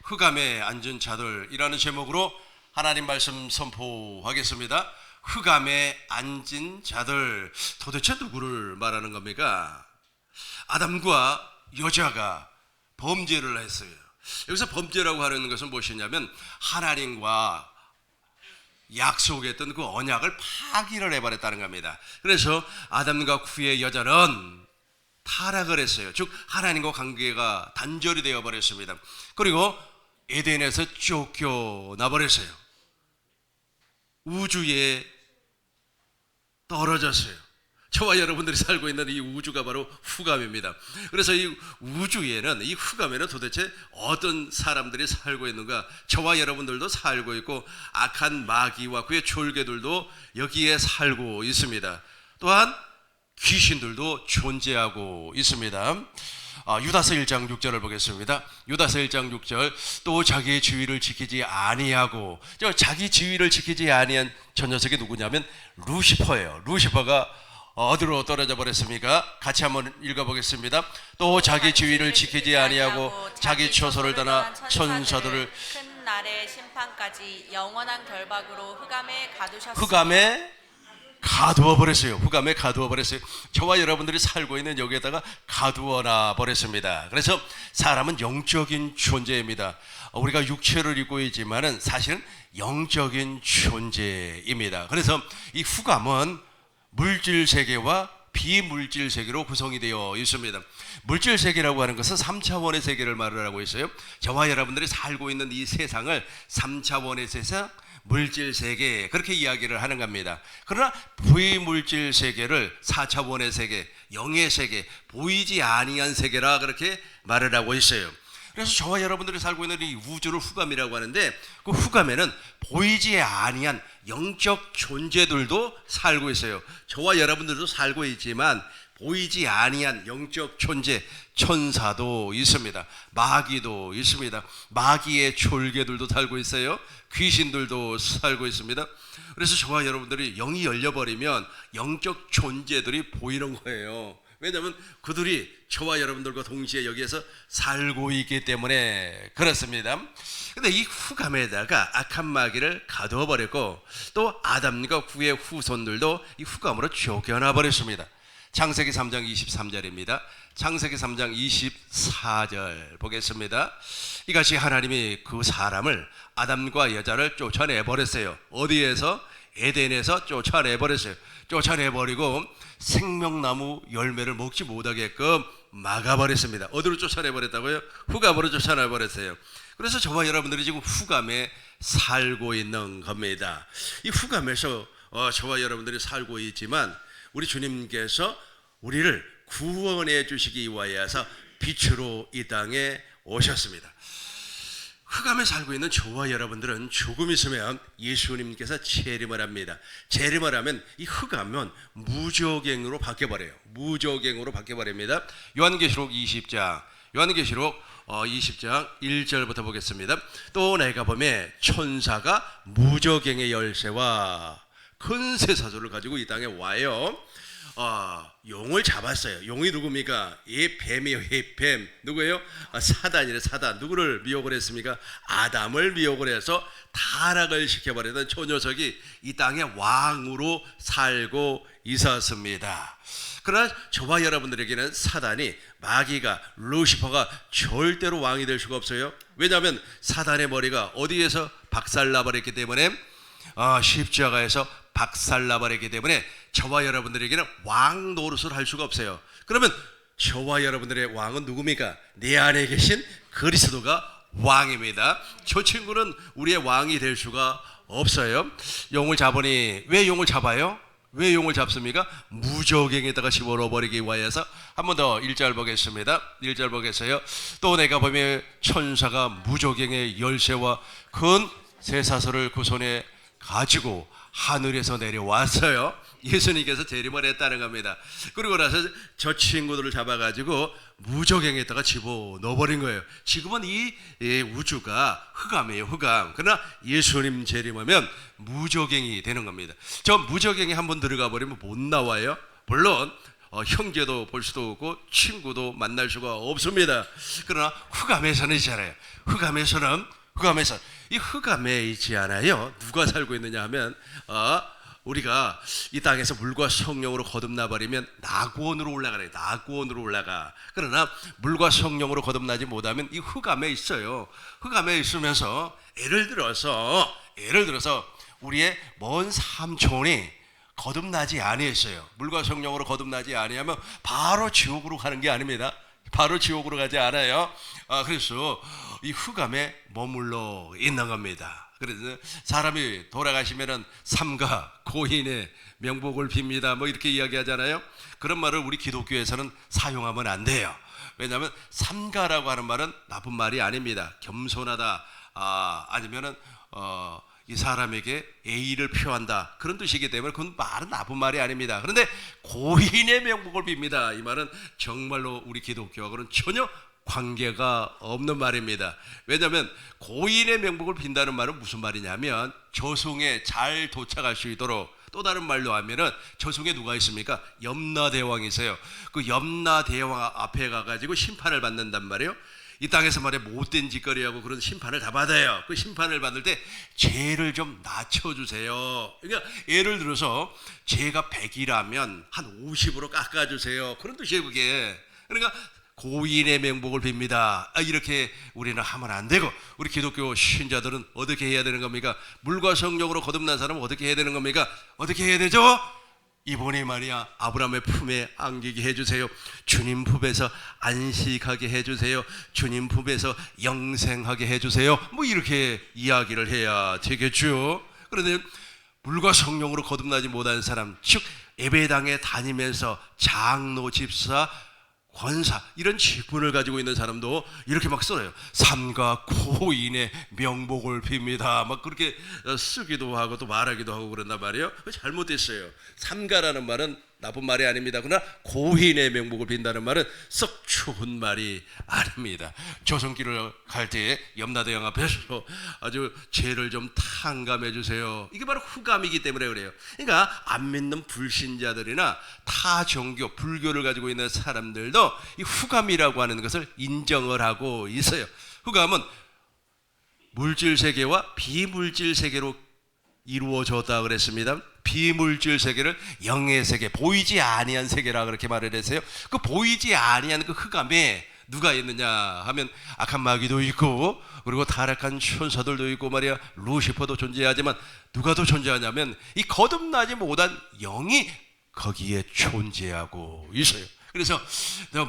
흑암에 앉은 자들이라는 제목으로 하나님 말씀 선포하겠습니다. 흑암에 앉은 자들, 도대체 누구를 말하는 겁니까? 아담과 여자가 범죄를 했어요. 여기서 범죄라고 하는 것은 무엇이냐면 하나님과 약속했던 그 언약을 파기를 해버렸다는 겁니다. 그래서 아담과 후의 여자는 타락을 했어요. 즉 하나님과 관계가 단절이 되어 버렸습니다. 그리고 에덴에서 쫓겨나 버렸어요. 우주에 떨어졌어요. 저와 여러분들이 살고 있는 이 우주가 바로 흑암입니다. 그래서 이 우주에는, 이 흑암에는 도대체 어떤 사람들이 살고 있는가? 저와 여러분들도 살고 있고 악한 마귀와 그의 졸개들도 여기에 살고 있습니다. 또한 귀신들도 존재하고 있습니다. 유다서 1장 6절을 보겠습니다. 유다서 1장 6절, 또 자기의 지위를 지키지 아니하고, 자기 지위를 지키지 아니한 저 녀석이 누구냐면 루시퍼예요. 루시퍼가 어디로 떨어져 버렸습니까? 같이 한번 읽어보겠습니다. 또 자기 지위를 지키지 아니하고 자기 처소를 떠나 천사들을 큰 날의 심판까지 영원한 결박으로 흑암에 가두셨습니다. 흑암에 가두어 버렸어요. 흑암에 가두어 버렸어요. 저와 여러분들이 살고 있는 여기에다가 가두어 놔 버렸습니다. 그래서 사람은 영적인 존재입니다. 우리가 육체를 입고 있지만은 사실은 영적인 존재입니다. 그래서 이 흑암은 물질 세계와 비물질 세계로 구성이 되어 있습니다. 물질 세계라고 하는 것은 3차원의 세계를 말을 하고 있어요. 저와 여러분들이 살고 있는 이 세상을 3차원의 세상, 물질 세계, 그렇게 이야기를 하는 겁니다. 그러나 비물질 세계를 4차원의 세계, 영의 세계, 보이지 아니한 세계라 그렇게 말을 하고 있어요. 그래서 저와 여러분들이 살고 있는 이 우주를 흑암이라고 하는데, 그 흑암에는 보이지 아니한 영적 존재들도 살고 있어요. 저와 여러분들도 살고 있지만 보이지 아니한 영적 존재, 천사도 있습니다. 마귀도 있습니다. 마귀의 졸개들도 살고 있어요. 귀신들도 살고 있습니다. 그래서 저와 여러분들이 영이 열려버리면 영적 존재들이 보이는 거예요. 왜냐하면 그들이 저와 여러분들과 동시에 여기에서 살고 있기 때문에 그렇습니다. 근데 이 흑암에다가 악한 마귀를 가두어 버렸고, 또 아담과 그의 후손들도 이 흑암으로 쫓겨나 버렸습니다. 창세기 3장 23절입니다. 창세기 3장 24절 보겠습니다. 이같이 하나님이 그 사람을, 아담과 여자를 쫓아내 버렸어요. 어디에서? 에덴에서 쫓아내 버렸어요. 쫓아내 버리고 생명나무 열매를 먹지 못하게끔 막아버렸습니다. 어디로 쫓아내 버렸다고요? 흑암으로 쫓아내 버렸어요. 그래서 저와 여러분들이 지금 흑암에 살고 있는 겁니다. 이 흑암에서 저와 여러분들이 살고 있지만 우리 주님께서 우리를 구원해 주시기 위하여서 빛으로 이 땅에 오셨습니다. 흑암에 살고 있는 저와 여러분들은 조금 있으면 예수님께서 재림을 합니다. 재림을 하면 이 흑암은 무저갱으로 바뀌어버려요. 무저갱으로 바뀌어버립니다. 요한계시록 20장 1절부터 보겠습니다. 또 내가 보매 천사가 무저갱의 열쇠와 큰 쇠사슬을 가지고 이 땅에 와요. 용을 잡았어요. 용이 누굽니까? 이 뱀이요. 이 뱀 누구예요? 사단이래. 사단. 누구를 미혹을 했습니까? 아담을 미혹을 해서 타락을 시켜버리던 저 녀석이 이 땅의 왕으로 살고 있었습니다. 그러나 저와 여러분들에게는 사단이, 마귀가, 루시퍼가 절대로 왕이 될 수가 없어요. 왜냐하면 사단의 머리가 어디에서 박살나버렸기 때문에, 십자가에서 박살나버렸기 때문에 저와 여러분들에게는 왕 노릇을 할 수가 없어요. 그러면 저와 여러분들의 왕은 누굽니까? 내 안에 계신 그리스도가 왕입니다. 저 친구는 우리의 왕이 될 수가 없어요. 용을 잡으니, 왜 용을 잡아요? 왜 용을 잡습니까? 무저갱에다가 집어넣어버리기 위하여서. 한 번 더 1절 보겠습니다. 1절 보겠어요. 또 내가 보면 천사가 무저갱의 열쇠와 큰 쇠사슬을 그 손에 가지고 하늘에서 내려왔어요. 예수님께서 재림을 했다는 겁니다. 그리고 나서 저 친구들을 잡아가지고 무저갱에다가 집어넣어버린 거예요. 지금은 이 우주가 흑암이에요. 흑암. 그러나 예수님 재림하면 무저갱이 되는 겁니다. 저 무저갱에 한번 들어가 버리면 못 나와요. 물론 형제도 볼 수도 없고 친구도 만날 수가 없습니다. 그러나 흑암에서는 있잖아요. 흑암에서 이 흑암에 있지 않아요. 누가 살고 있느냐 하면 우리가 이 땅에서 물과 성령으로 거듭나 버리면 낙원으로 올라가래요. 낙원으로 올라가. 그러나 물과 성령으로 거듭나지 못하면 이 흑암에 있어요. 흑암에 있으면서 예를 들어서 우리의 먼 삼촌이 거듭나지 아니했어요. 물과 성령으로 거듭나지 아니하면 바로 지옥으로 가는 게 아닙니다. 바로 지옥으로 가지 않아요. 그래서 이 흑암에 머물러 있는 겁니다. 그래서 사람이 돌아가시면은 삼가 고인의 명복을 빕니다. 뭐 이렇게 이야기하잖아요. 그런 말을 우리 기독교에서는 사용하면 안 돼요. 왜냐하면 삼가라고 하는 말은 나쁜 말이 아닙니다. 겸손하다, 아니면은 이 사람에게 예의를 표한다, 그런 뜻이기 때문에 그건 말은 나쁜 말이 아닙니다. 그런데 고인의 명복을 빕니다, 이 말은 정말로 우리 기독교하고는 전혀 관계가 없는 말입니다. 왜냐하면 고인의 명복을 빈다는 말은 무슨 말이냐면 저승에 잘 도착할 수 있도록, 또 다른 말로 하면은 저승에 누가 있습니까? 염라대왕이세요. 그 염라대왕 앞에 가가지고 심판을 받는단 말이에요. 이 땅에서 말해 못된 짓거리하고 그런 심판을 다 받아요. 그 심판을 받을 때 죄를 좀 낮춰주세요. 그러니까 예를 들어서 죄가 100이라면 한 50으로 깎아주세요, 그런 뜻이에요 그게. 그러니까 고인의 명복을 빕니다, 이렇게 우리는 하면 안 되고, 우리 기독교 신자들은 어떻게 해야 되는 겁니까? 물과 성령으로 거듭난 사람은 어떻게 해야 되는 겁니까? 어떻게 해야 되죠? 이번에 말이야, 아브라함의 품에 안기게 해주세요. 주님 품에서 안식하게 해주세요. 주님 품에서 영생하게 해주세요. 뭐 이렇게 이야기를 해야 되겠죠. 그런데 물과 성령으로 거듭나지 못한 사람, 즉 예배당에 다니면서 장로, 집사, 권사 이런 직분을 가지고 있는 사람도 이렇게 막 써요. 삼가 고인의 명복을 빕니다, 막 그렇게 쓰기도 하고 또 말하기도 하고 그런단 말이에요. 잘못됐어요. 삼가라는 말은 나쁜 말이 아닙니다. 그러나 고인의 명복을 빈다는 말은 썩 좋은 말이 아닙니다. 조선길을 갈 때 염라대왕 앞에서 아주 죄를 좀 탕감해 주세요, 이게 바로 흑암이기 때문에 그래요. 그러니까 안 믿는 불신자들이나 타 종교, 불교를 가지고 있는 사람들도 이 흑암이라고 하는 것을 인정을 하고 있어요. 흑암은 물질 세계와 비물질 세계로 이루어졌다 그랬습니다. 비물질 세계를 영의 세계, 보이지 아니한 세계라 그렇게 말을 했어요. 그 보이지 아니한 그 흑암에 누가 있느냐 하면 악한 마귀도 있고, 그리고 타락한 천사들도 있고 말이야, 루시퍼도 존재하지만 누가 더 존재하냐면 이 거듭나지 못한 영이 거기에 존재하고 있어요. 그래서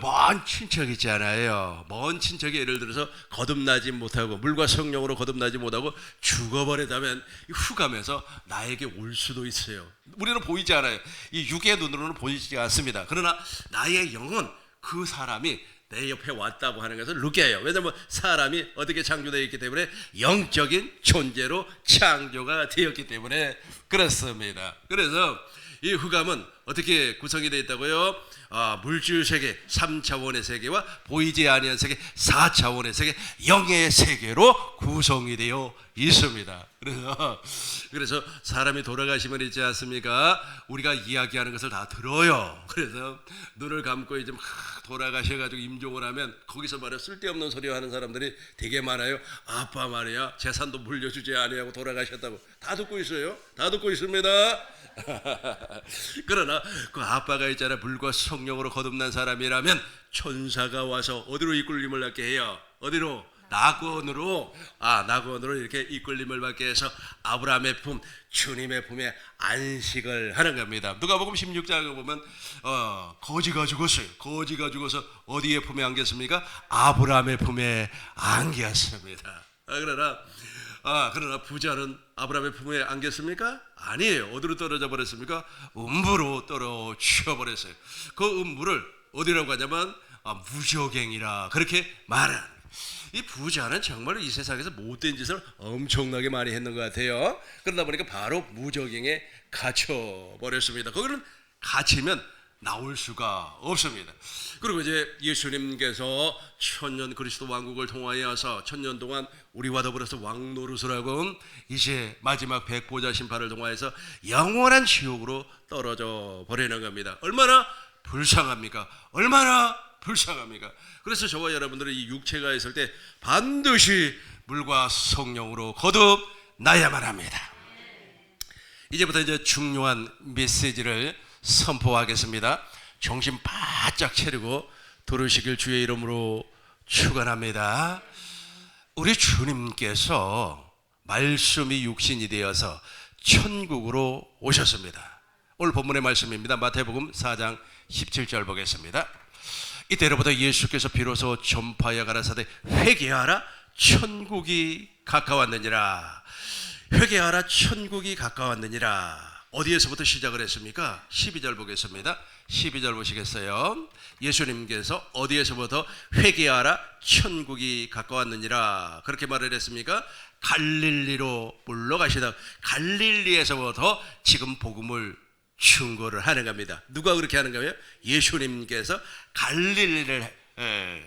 먼 친척 있잖아요. 먼 친척이 예를 들어서 거듭나지 못하고 물과 성령으로 거듭나지 못하고 죽어버리다면 이 흑암에서 나에게 올 수도 있어요. 우리는 보이지 않아요. 이 육의 눈으로는 보이지 않습니다. 그러나 나의 영은 그 사람이 내 옆에 왔다고 하는 것을 느껴요. 왜냐하면 사람이 어떻게 창조되어 있기 때문에 영적인 존재로 창조가 되었기 때문에 그렇습니다. 그래서 이 흑암은 어떻게 구성이 되어 있다고요? 물질 세계 3차원의 세계와 보이지 아니한 세계 4차원의 세계, 영의 세계로 구성이 되어 있습니다. 그래서 사람이 돌아가시면 있지 않습니까? 우리가 이야기하는 것을 다 들어요. 그래서 눈을 감고 이제 막 돌아가셔가지고 임종을 하면 거기서 말이야 쓸데없는 소리 하는 사람들이 되게 많아요. 아빠 말이야 재산도 물려주지 아니하고 돌아가셨다고. 다 듣고 있어요. 다 듣고 있습니다. 그러나 그 아빠가 있잖아, 물과 성령으로 거듭난 사람이라면 천사가 와서 어디로 이끌림을 받게 해요? 어디로? 낙원으로. 낙원으로 이렇게 이끌림을 받게 해서 아브라함의 품, 주님의 품에 안식을 하는 겁니다. 누가복음 16장에 보면 거지가 죽었어요. 거지가 죽어서 어디에 품에 안겼습니까? 아브라함의 품에 안겼습니다. 그러나 부자는 아브라함의 품에 안겼습니까? 아니에요. 어디로 떨어져 버렸습니까? 음부로 떨어져 버렸어요. 그 음부를 어디라고 하냐면 무저갱이라 그렇게 말하는. 이 부자는 정말로 이 세상에서 못된 짓을 엄청나게 많이 했는 것 같아요. 그러다 보니까 바로 무저갱에 갇혀 버렸습니다. 거기는 갇히면 나올 수가 없습니다. 그리고 이제 예수님께서 천년 그리스도 왕국을 통하여서 천년 동안 우리와 더불어서 왕 노릇을 하고 이제 마지막 백보자 심판을 통하여서 영원한 지옥으로 떨어져 버리는 겁니다. 얼마나 불쌍합니까? 얼마나 불쌍합니까? 그래서 저와 여러분들은 이 육체가 있을 때 반드시 물과 성령으로 거듭나야만 합니다. 이제부터 이제 중요한 메시지를 선포하겠습니다. 정신 바짝 차리고 들으시길 주의 이름으로 축원합니다. 우리 주님께서 말씀이 육신이 되어서 천국으로 오셨습니다. 오늘 본문의 말씀입니다. 마태복음 4장 17절 보겠습니다. 이때로부터 예수께서 비로소 전파하여 가라사대 회개하라 천국이 가까웠느니라. 회개하라 천국이 가까웠느니라. 어디에서부터 시작을 했습니까? 12절 보겠습니다. 12절 보시겠어요? 예수님께서 어디에서부터 회개하라 천국이 가까웠느니라 그렇게 말을 했습니까? 갈릴리로 물러가시다. 갈릴리에서부터 지금 복음을 증거를 하는 겁니다. 누가 그렇게 하는 거예요? 예수님께서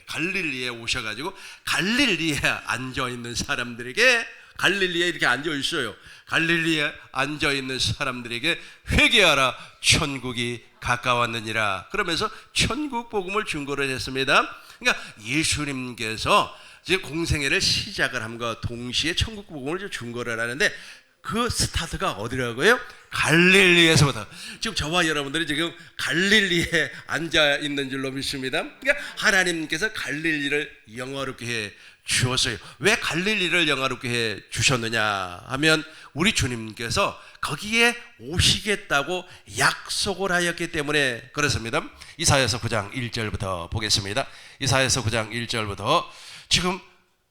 갈릴리에 오셔가지고 갈릴리에 앉아있는 사람들에게, 갈릴리에 이렇게 앉아있어요. 갈릴리에 앉아있는 사람들에게 회개하라 천국이 가까웠느니라 그러면서 천국 복음을 증거를 했습니다. 그러니까 예수님께서 이제 공생애를 시작을 함과 동시에 천국 복음을 증거를 하는데 그 스타트가 어디라고요? 갈릴리에서부터. 지금 저와 여러분들이 지금 갈릴리에 앉아 있는 줄로 믿습니다. 그러니까 하나님께서 갈릴리를 영화롭게 해 주었어요. 왜 갈릴리를 영화롭게 해 주셨느냐 하면 우리 주님께서 거기에 오시겠다고 약속을 하였기 때문에 그렇습니다. 이사야서 9장 1절부터 보겠습니다. 이사야서 9장 1절부터 지금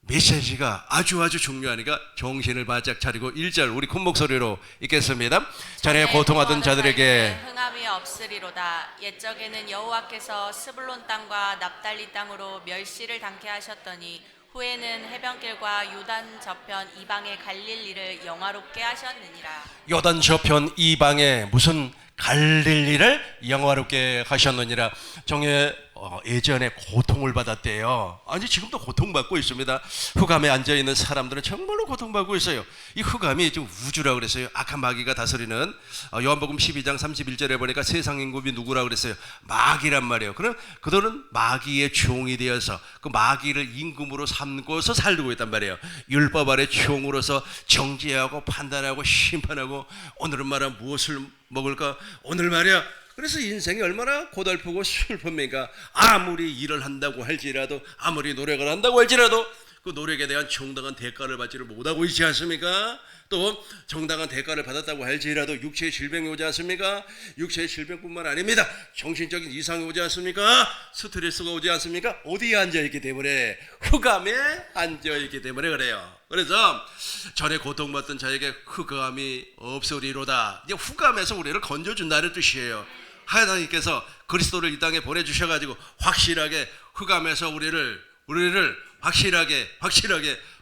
메시지가 아주 중요하니까 정신을 바짝 차리고 1절 우리 큰 목소리로 읽겠습니다. 전에 고통하던 자들에게 흥함이 없으리로다. 옛적에는 여호와께서 스불론 땅과 납달리 땅으로 멸시를 당케 하셨더니 후에는 해변길과 요단 저편 이방의 갈릴리를 영화롭게 하셨느니라. 요단 저편 이방에 무슨 갈릴리를 영화롭게 하셨느니라. 정예 예전에 고통을 받았대요. 아니 지금도 고통받고 있습니다. 흑암에 앉아있는 사람들은 정말로 고통받고 있어요. 이 흑암이 좀 우주라고 그랬어요. 악한 마귀가 다스리는. 요한복음 12장 31절에 보니까 세상 임금이 누구라고 그랬어요? 마귀란 말이에요. 그럼 그들은 마귀의 종이 되어서 그 마귀를 임금으로 삼고서 살고 있단 말이에요. 율법 아래 종으로서 정죄하고 판단하고 심판하고 오늘은 말이야 무엇을 먹을까? 오늘 말이야. 그래서 인생이 얼마나 고달프고 슬픕니까? 아무리 일을 한다고 할지라도, 아무리 노력을 한다고 할지라도 그 노력에 대한 정당한 대가를 받지를 못하고 있지 않습니까? 또 정당한 대가를 받았다고 할지라도 육체의 질병이 오지 않습니까? 육체의 질병뿐만 아닙니다. 정신적인 이상이 오지 않습니까? 스트레스가 오지 않습니까? 어디에 앉아있기 때문에? 흑암에 앉아있기 때문에 그래요. 그래서 전에 고통받던 자에게 흑암이 없으리로다. 이제 흑암에서 우리를 건져준다는 뜻이에요. 하나님께서 그리스도를 이 땅에 보내주셔가지고 확실하게 흑암에서 우리를 확실하게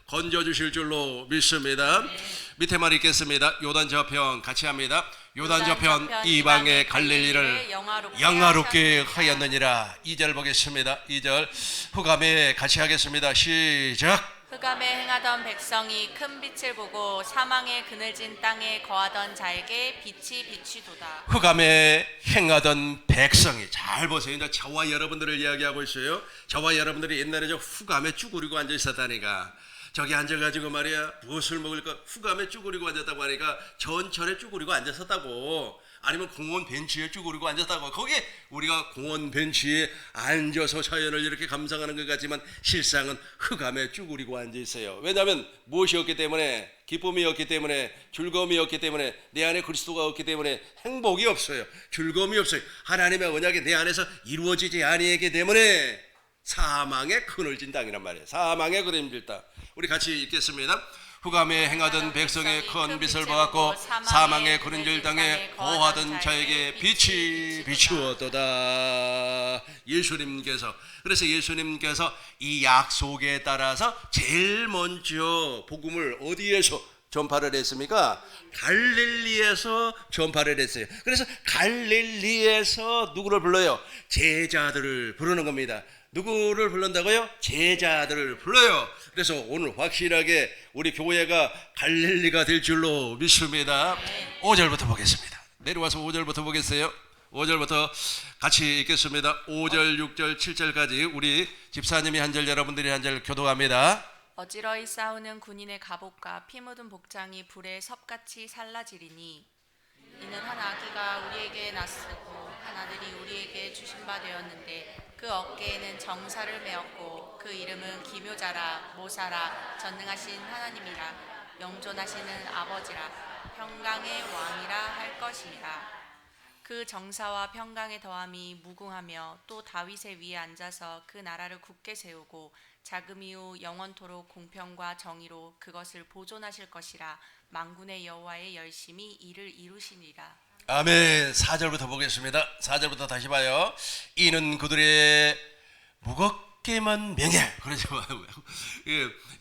건져주실 줄로 믿습니다. 밑에만 읽겠습니다. 요단 저편 같이 합니다. 요단 저편 이방의 갈릴리를 영화롭게 하였느니라. 2절 보겠습니다. 2절 흑암에 같이 하겠습니다. 시작. 흑암에 행하던 백성이 큰 빛을 보고 사망의 그늘진 땅에 거하던 자에게 빛이 비치도다. 흑암에 행하던 백성이, 잘 보세요. 이제 저와 여러분들을 이야기하고 있어요. 저와 여러분들이 옛날에 저 흑암에 쭈그리고 앉아 있었다니까. 저기 앉아가지고 말이야 무엇을 먹을까 흑암에 쭈그리고 앉았다고 하니까 전철에 쭈그리고 앉았었다고. 아니면 공원 벤치에 쭈그리고 앉았다고. 거기에 우리가 공원 벤치에 앉아서 자연을 이렇게 감상하는 것 같지만 실상은 흑암에 쭈그리고 앉아 있어요. 왜냐하면 무엇이었기 때문에? 기쁨이었기 때문에, 즐거움이었기 때문에, 내 안에 그리스도가 없기 때문에 행복이 없어요. 즐거움이 없어요. 하나님의 언약이 내 안에서 이루어지지 아니하기 때문에 사망의 그늘진 땅이란 말이에요. 사망의 그늘진 땅. 우리 같이 읽겠습니다. 흑암에 행하던 백성의 큰 빛을 보았고 사망의 그늘진 땅에 거하던 자에게 빛이 비추었도다. 예수님께서, 그래서 예수님께서 이 약속에 따라서 제일 먼저 복음을 어디에서 전파를 했습니까? 갈릴리에서 전파를 했어요. 그래서 갈릴리에서 누구를 불러요? 제자들을 부르는 겁니다. 누구를 부른다고요? 제자들을 불러요. 그래서 오늘 확실하게 우리 교회가 갈릴리가 될 줄로 믿습니다. 5절부터 보겠습니다. 내려와서 5절부터 보겠어요. 5절부터 같이 읽겠습니다. 5절, 6절, 7절까지 우리 집사님이 한 절, 여러분들이 한 절 교독합니다. 어지러이 싸우는 군인의 갑옷과 피 묻은 복장이 불에 섭같이 살라지리니 이는 한 아기가 우리에게 낳았고 한 아들이 우리에게 주신 바 되었는데 그 어깨에는 정사를 메었고 그 이름은 기묘자라 모사라 전능하신 하나님이라 영존하시는 아버지라 평강의 왕이라 할 것입니다. 그 정사와 평강의 더함이 무궁하며 또 다윗의 위에 앉아서 그 나라를 굳게 세우고 자금 이후 영원토록 공평과 정의로 그것을 보존하실 것이라 만군의 여호와의 열심히 이를 이루시니라. 아멘. 4절부터 보겠습니다. 4절부터 다시 봐요. 이는 그들의 무겁게만 명예. 그러지 마요.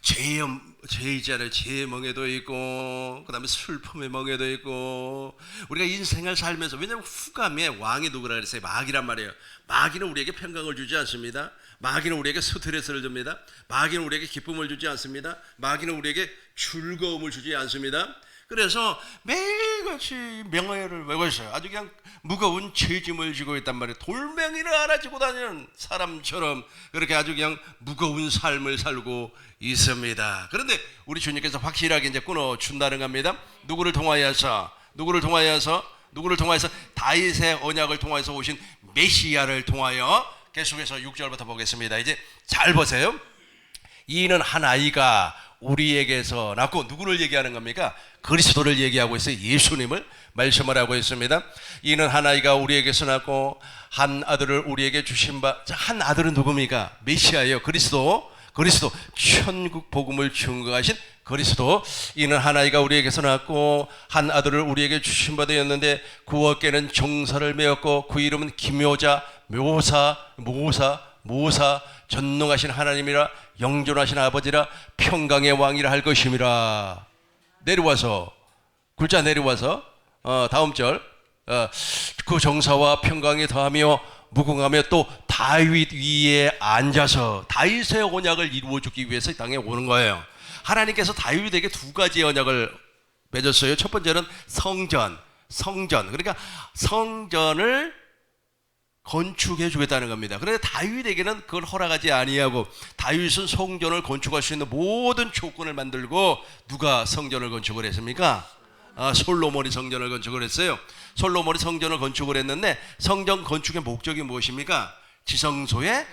죄 있잖아요. 죄의 멍에도 있고, 그 다음에 슬픔의 멍에도 있고, 우리가 인생을 살면서, 왜냐하면 후감에 왕이 누구라 그랬어요? 마귀란 말이에요. 마귀는 우리에게 평강을 주지 않습니다. 마귀는 우리에게 스트레스를 줍니다. 마귀는 우리에게 기쁨을 주지 않습니다. 마귀는 우리에게 즐거움을 주지 않습니다. 그래서 매일같이 명예를 외고 있어요. 아주 그냥 무거운 죄짐을 지고 있단 말이에요. 돌멩이를 안아지고 다니는 사람처럼 그렇게 아주 그냥 무거운 삶을 살고 있습니다. 그런데 우리 주님께서 확실하게 이제 끊어준다는 겁니다. 누구를 통하여서 다윗의 언약을 통하여서 오신 메시아를 통하여 계속해서 6절부터 보겠습니다. 이제 잘 보세요. 이는 한 아이가 우리에게서 낳고, 누구를 얘기하는 겁니까? 그리스도를 얘기하고 있어요. 예수님을 말씀을 하고 있습니다. 이는 한 아이가 우리에게서 낳고 한 아들을 우리에게 주신 바, 한 아들은 누굽니까? 메시아예요. 그리스도 천국 복음을 증거하신 그리스도. 이는 한 아이가 우리에게서 낳고 한 아들을 우리에게 주신 바 되었는데 그 어깨는 정사를 메었고 그 이름은 기묘자 모사 전능하신 하나님이라 영존하신 아버지라 평강의 왕이라 할 것임이라. 내려와서 글자 내려와서 다음 절 그 정사와 평강이 더하며 무궁하며 또 다윗 위에 앉아서 다윗의 언약을 이루어주기 위해서 이 땅에 오는 거예요. 하나님께서 다윗에게 두 가지의 언약을 맺었어요. 첫 번째는 성전. 그러니까 성전을 건축해 주겠다는 겁니다. 그런데 다윗에게는 그걸 허락하지 아니하고, 다윗은 성전을 건축할 수 있는 모든 조건을 만들고, 누가 성전을 건축을 했습니까? 솔로몬이 성전을 건축을 했어요. 솔로몬이 성전을 건축을 했는데 성전 건축의 목적이 무엇입니까? 지성소에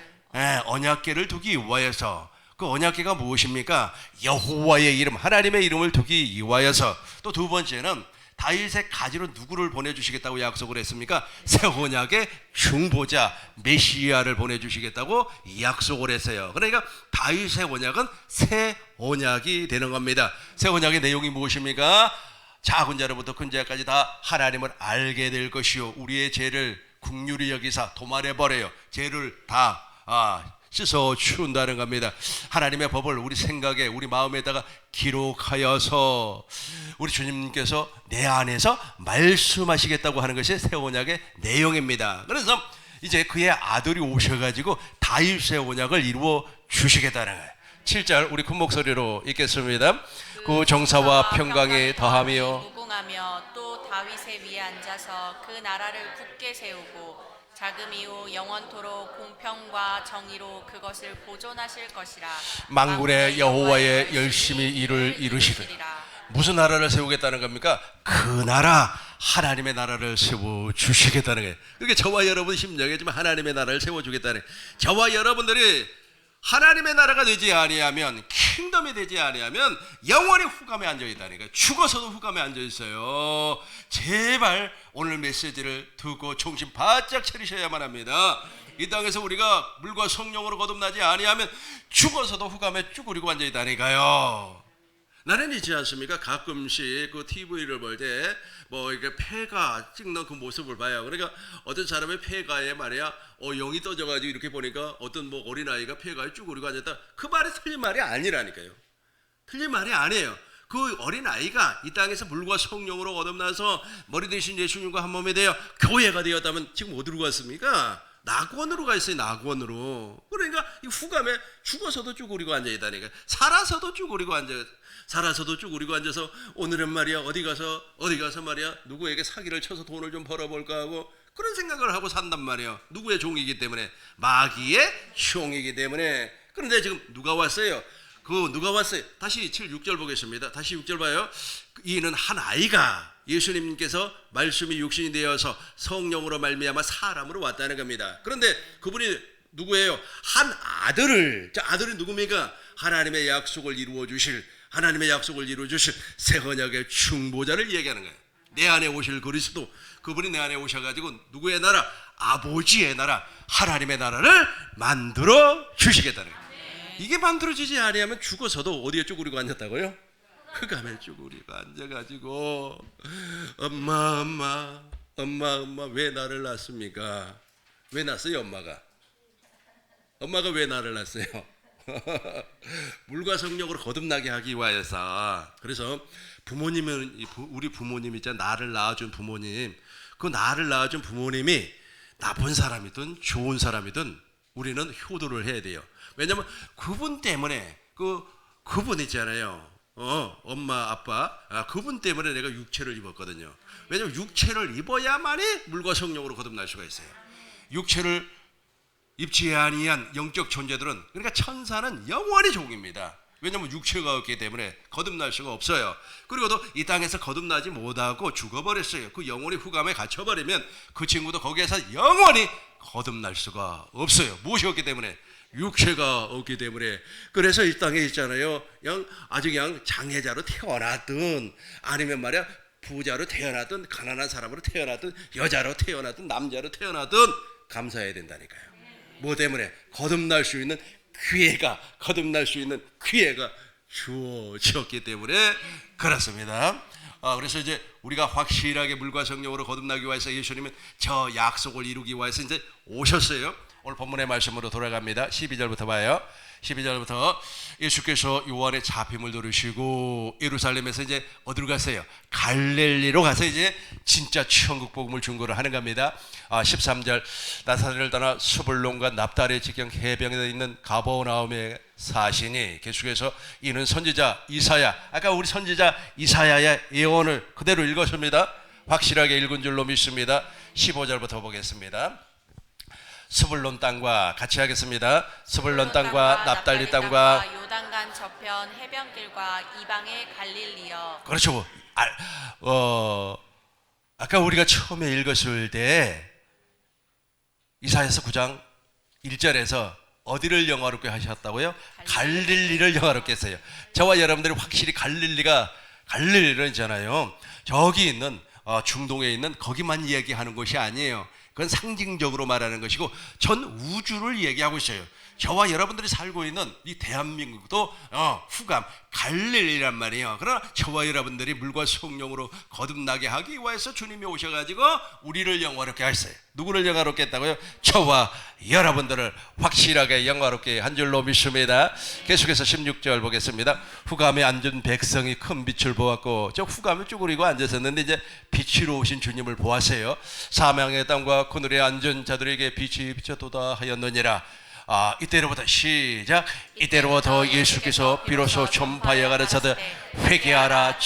언약궤를 두기 위하여서. 그 언약궤가 무엇입니까? 여호와의 이름, 하나님의 이름을 두기 위하여서. 또 두 번째는 다윗의 가지로 누구를 보내주시겠다고 약속을 했습니까? 새 언약의 중보자 메시아를 보내주시겠다고 약속을 했어요. 그러니까 다윗의 언약은 새 언약이 되는 겁니다. 새 언약의 내용이 무엇입니까? 작은 자로부터 큰 자까지 다 하나님을 알게 될 것이요, 우리의 죄를 긍휼히 여기사 도말해버려요. 죄를 다 씻어 치운다는 겁니다. 하나님의 법을 우리 생각에, 우리 마음에다가 기록하여서 우리 주님께서 내 안에서 말씀하시겠다고 하는 것이 새 언약의 내용입니다. 그래서 이제 그의 아들이 오셔가지고 다윗의 언약을 이루어 주시겠다는 거예요. 7절 우리 큰 목소리로 읽겠습니다. 그 정사와 평강이 더하며 무궁하며 또 다윗의 위에 앉아서 그 나라를 굳게 세우고 자금 이후 영원토록 공평과 정의로 그것을 보존하실 것이라. 만군의 여호와의 열심히 일을 이루시리라. 무슨 나라를 세우겠다는 겁니까? 그 나라, 하나님의 나라를 세워주시겠다는 거예요. 그러니까 저와 여러분 심정이지만 하나님의 나라를 세워주겠다는 거예요. 저와 여러분들이 하나님의 나라가 되지 아니하면, 킹덤이 되지 아니하면 영원히 후감에 앉아있다니까. 죽어서도 후감에 앉아있어요. 제발 오늘 메시지를 듣고 정신 바짝 차리셔야만 합니다. 이 땅에서 우리가 물과 성령으로 거듭나지 아니하면 죽어서도 후감에 쭈그리고 앉아있다니까요. 나는 있지 않습니까? 가끔씩 그 TV를 볼 때 뭐 이렇게 폐가 찍는 그 모습을 봐요. 그러니까 어떤 사람의 폐가에 말이야 영이 떠져가지고 이렇게 보니까 어떤 뭐 어린아이가 폐가에 쭈그리고 앉았다. 그 말이 틀린 말이 아니라니까요. 틀린 말이 아니에요. 그 어린아이가 이 땅에서 물과 성령으로 거듭나서 머리 대신 예수님과 한 몸이 되어 교회가 되었다면 지금 어디로 갔습니까? 낙원으로 가 있어요. 낙원으로. 그러니까 이 후감에 죽어서도 쭈그리고 앉아있다니까. 살아서도 쭈그리고 앉아서 오늘은 말이야 어디 가서 말이야 누구에게 사기를 쳐서 돈을 좀 벌어볼까 하고 그런 생각을 하고 산단 말이에요. 누구의 종이기 때문에? 마귀의 종이기 때문에. 그런데 지금 누가 왔어요? 누가 왔어요? 다시 6절 보겠습니다. 다시 6절 봐요. 이는 한 아이가, 예수님께서 말씀이 육신이 되어서 성령으로 말미암아 사람으로 왔다는 겁니다. 그런데 그분이 누구예요? 한 아들을, 자, 아들이 누굽니까? 하나님의 약속을 이루어 주실 새 언약의 중보자를 얘기하는 거예요. 내 안에 오실 그리스도, 그분이 내 안에 오셔가지고 누구의 나라? 아버지의 나라, 하나님의 나라를 만들어 주시겠다는 거예요. 이게 만들어지지 아니하면 죽어서도 어디에 쭈그리고 앉았다고요? 흑암에 쭈그리고 앉아가지고 엄마 왜 나를 낳습니까? 왜 낳았어요? 엄마가 왜 나를 낳았어요? 물과 성령으로 거듭나게 하기 위해서. 그래서 부모님은, 우리 부모님 있잖아요. 나를 낳아준 부모님, 그 나를 낳아준 부모님이 나쁜 사람이든 좋은 사람이든 우리는 효도를 해야 돼요. 왜냐하면 그분 때문에, 그분 있잖아요. 엄마 아빠, 그분 때문에 내가 육체를 입었거든요. 왜냐하면 육체를 입어야만이 물과 성령으로 거듭날 수가 있어요. 육체를 입지 아니한 영적 존재들은, 그러니까 천사는 영원히 종입니다. 왜냐하면 육체가 없기 때문에 거듭날 수가 없어요. 그리고도 이 땅에서 거듭나지 못하고 죽어버렸어요. 그 영혼이 흑암에 gat혀버리면 그 친구도 거기에서 영원히 거듭날 수가 없어요. 무엇이 없기 때문에? 육체가 없기 때문에. 그래서 이 땅에 있잖아요, 아주 그냥 장애자로 태어났든, 아니면 말이야 부자로 태어났든, 가난한 사람으로 태어났든, 여자로 태어났든, 남자로 태어났든 감사해야 된다니까요. 뭐 때문에? 거듭날 수 있는 기회가 주어졌기 때문에 그렇습니다. 그래서 이제 우리가 확실하게 물과 성령으로 거듭나기 위해서 예수님은 저 약속을 이루기 위해서 이제 오셨어요. 오늘 본문의 말씀으로 돌아갑니다. 12절부터 봐요. 12절부터 예수께서 요한의 잡힘을 들으시고 예루살렘에서 이제 어디로 갔어요? 갈릴리로 가서 이제 진짜 천국 복음을 증거를 하는 겁니다. 13절, 나사렛을 떠나 스불론과 납달의 직경 해변에 있는 가버나움에 사시니, 계속해서 이는 선지자 이사야, 아까 우리 선지자 이사야의 예언을 그대로 읽었습니다. 확실하게 읽은 줄로 믿습니다. 15절부터 보겠습니다. 스불론 땅과 같이 하겠습니다. 스불론 땅과 납달리 땅과 요단강 저편 해변길과 이방의 갈릴리여. 그렇죠. 아까 우리가 처음에 읽었을 때 이사야서 9장 1절에서 어디를 영화롭게 하셨다고요? 갈릴리를 영화롭게 했어요. 저와 여러분들이 확실히 갈릴리를 있잖아요. 저기 있는 중동에 있는 거기만 이야기하는 것이 아니에요. 그건 상징적으로 말하는 것이고 전 우주를 얘기하고 있어요. 저와 여러분들이 살고 있는 이 대한민국도 흑암, 갈릴리란 말이에요. 그러나 저와 여러분들이 물과 성령으로 거듭나게 하기 위해서 주님이 오셔가지고 우리를 영화롭게 하셨어요. 누구를 영화롭게 했다고요? 저와 여러분들을 확실하게 영화롭게 한 줄로 믿습니다. 계속해서 16절 보겠습니다. 흑암에 앉은 백성이 큰 빛을 보았고, 저 흑암에 쭈그리고 앉았었는데 이제 빛으로 오신 주님을 보았어요. 사망의 땅과 그늘에 앉은 자들에게 빛이 비쳤도다 하였느니라. 이때로부터 시작. 이때로부터 예수께서 비로소 전파하여 가르쳐되 회개하라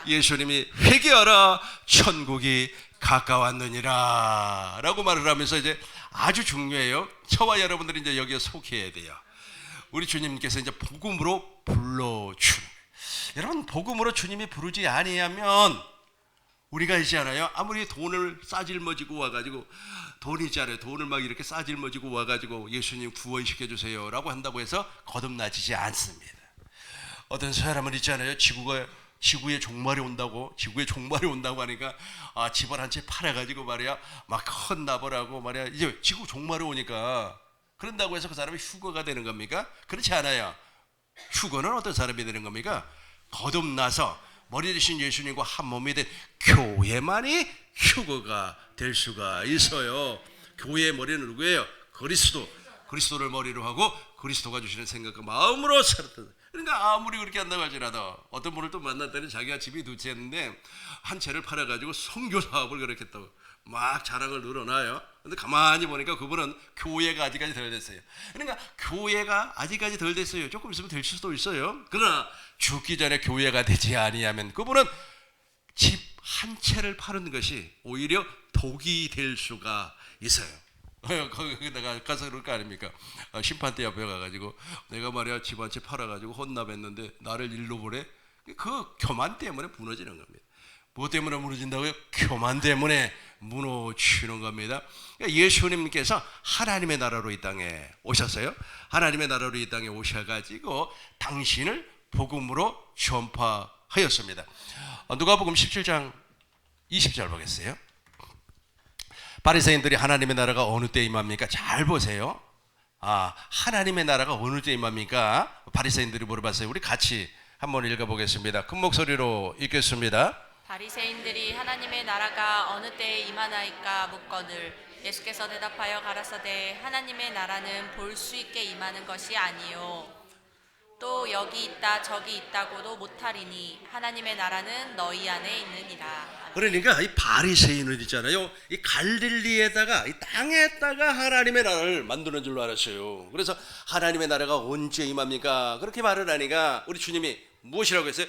예수님이 회개하라 천국이 가까웠느니라 라고 말을 하면서 이제 아주 중요해요. 저와 여러분들이 이제 여기에 속해야 돼요. 우리 주님께서 이제 복음으로 불러주는, 여러분 복음으로 주님이 부르지 아니하면 우리가 있잖아요, 아무리 돈을 싸질머지고 와가지고, 돈 있잖아요, 돈을 막 이렇게 싸질머지고 와가지고 예수님 구원시켜주세요 라고 한다고 해서 거듭나지지 않습니다. 어떤 사람은 있잖아요, 지구에 종말이 온다고 하니까 집을 한 채 팔아가지고 말이야 막 헌납을 하고 말이야, 이제 지구 종말이 오니까 그런다고 해서 그 사람이 휴거가 되는 겁니까? 그렇지 않아요. 휴거는 어떤 사람이 되는 겁니까? 거듭나서 머리 대신 예수님과 한 몸이 된 교회만이 휴거가 될 수가 있어요. 교회의 머리는 누구예요? 그리스도를 머리로 하고 그리스도가 주시는 생각과 마음으로 살았다. 그러니까 아무리 그렇게 한다고 할지라도 어떤 분을 또 만났더니 자기가 집이 두 채였는데 한 채를 팔아가지고 선교 사업을 그렇게 했다고 막 자랑을 늘어놔요. 근데 가만히 보니까 그분은 교회가 아직까지 덜 됐어요. 그러니까 교회가 아직까지 덜 됐어요. 조금 있으면 될 수도 있어요. 그러나 죽기 전에 교회가 되지 아니하면 그분은 집 한 채를 파는 것이 오히려 독이 될 수가 있어요. 거기다가 가서 그럴 거 아닙니까? 심판대 옆에 가가지고 내가 말이야 집 한 채 팔아가지고 혼납했는데 나를 일로 보내. 그 교만 때문에 무너지는 겁니다. 뭐 때문에 무너진다고요? 교만 때문에 무너지는 겁니다. 예수님께서 하나님의 나라로 이 땅에 오셨어요. 하나님의 나라로 이 땅에 오셔가지고 당신을 복음으로 전파하였습니다. 누가복음 17장 20절 보겠어요. 바리새인들이 하나님의 나라가 어느 때 임합니까? 잘 보세요. 하나님의 나라가 어느 때 임합니까? 바리새인들이 물어봤어요. 우리 같이 한번 읽어보겠습니다. 큰 목소리로 읽겠습니다. 바리새인들이 하나님의 나라가 어느 때에 임하나이까 묻거늘 예수께서 대답하여 가라사대 하나님의 나라는 볼 수 있게 임하는 것이 아니요 또 여기 있다 저기 있다고도 못하리니 하나님의 나라는 너희 안에 있느니라. 그러니까 이 바리새인은 있잖아요. 이 갈릴리에다가 이 땅에다가 하나님의 나라를 만드는 줄로 알았어요. 그래서 하나님의 나라가 언제 임합니까? 그렇게 말을 하니까 우리 주님이 무엇이라고 했어요?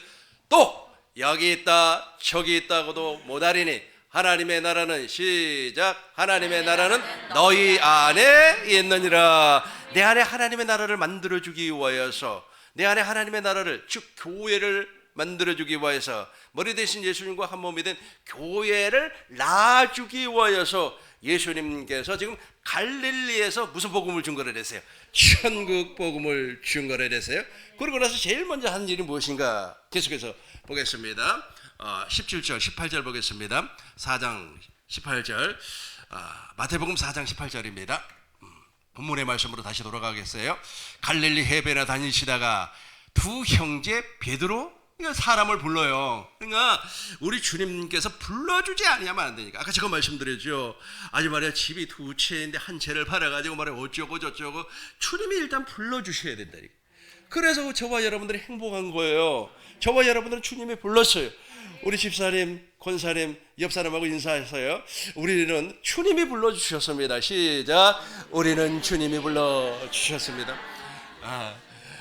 또 여기 있다 저기 있다고도 못하리니 하나님의 나라는 시작 하나님의 나라는 너희 안에 있느니라. 내 안에 하나님의 나라를 만들어주기 위하여서 내 안에 하나님의 나라를 즉 교회를 만들어주기 위하여서 머리 대신 예수님과 한 몸이 된 교회를 낳아주기 위하여서 예수님께서 지금 갈릴리에서 무슨 복음을 증거를 했어요? 천국 복음을 증거를 했어요. 그러고 나서 제일 먼저 하는 일이 무엇인가? 계속해서 보겠습니다. 17절 18절 보겠습니다. 4장 18절 마태복음 4장 18절입니다. 본문의 말씀으로 다시 돌아가겠어요. 갈릴리 해변에 다니시다가 두 형제 베드로 사람을 불러요. 그러니까 우리 주님께서 불러주지 아니하면 안 되니까 아까 제가 말씀드렸죠. 아주 말이야 집이 두 채인데 한 채를 팔아가지고 말이야 어쩌고 저쩌고 주님이 일단 불러주셔야 된다니까. 그래서 저와 여러분들이 행복한 거예요. 저와 여러분들은 주님이 불렀어요. 우리 집사님, 권사님, 옆 사람하고 인사했어요. 우리는 주님이 불러주셨습니다. 시작. 우리는 주님이 불러주셨습니다.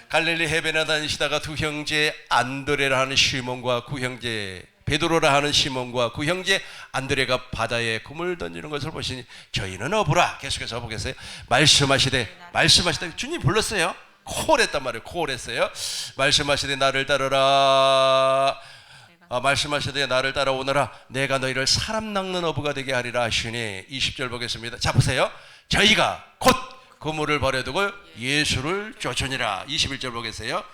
갈릴리 해변에 다니시다가 두 형제 안드레라 하는 시몬과 구 형제 베드로라 하는 시몬과 구 형제 안드레가 바다에 금을 던지는 것을 보시니 저희는 어부라. 계속해서 보겠어요. 말씀하시되 주님 불렀어요. 콜했단 말이에요. 콜했어요. 말씀하시되 나를 따르라. 말씀하시되 나를 따라오너라. 내가 너희를 사람 낚는 어부가 되게 하리라 하시니 20절 보겠습니다. 자 보세요. 저희가 곧 그물을 버려두고 예수를 쫓으니라. 21절 보겠어요.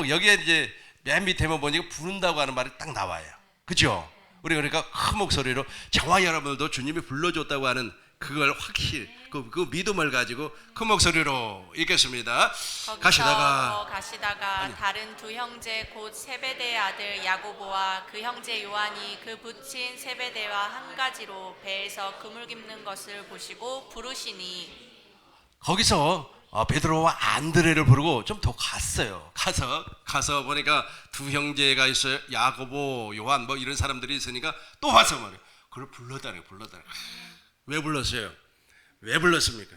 여기에 이제 맨 밑에만 보니까 부른다고 하는 말이 딱 나와요. 그죠? 우리 그러니까 큰 목소리로 저와 여러분들도 주님이 불러줬다고 하는 그걸 확실히 그 믿음을 가지고 큰 목소리로 읽겠습니다. 가시다가 다른 두 형제 곧 세베대의 아들 야고보와 그 형제 요한이 그 부친 세베대와 한 가지로 배에서 그물 깁는 것을 보시고 부르시니 거기서 베드로와 안드레를 부르고 좀 더 갔어요. 가서 보니까 두 형제가 있어요. 야고보, 요한 뭐 이런 사람들이 있으니까 또 와서 말이에요. 그걸 불렀다네. 왜 불렀어요? 왜 불렀습니까?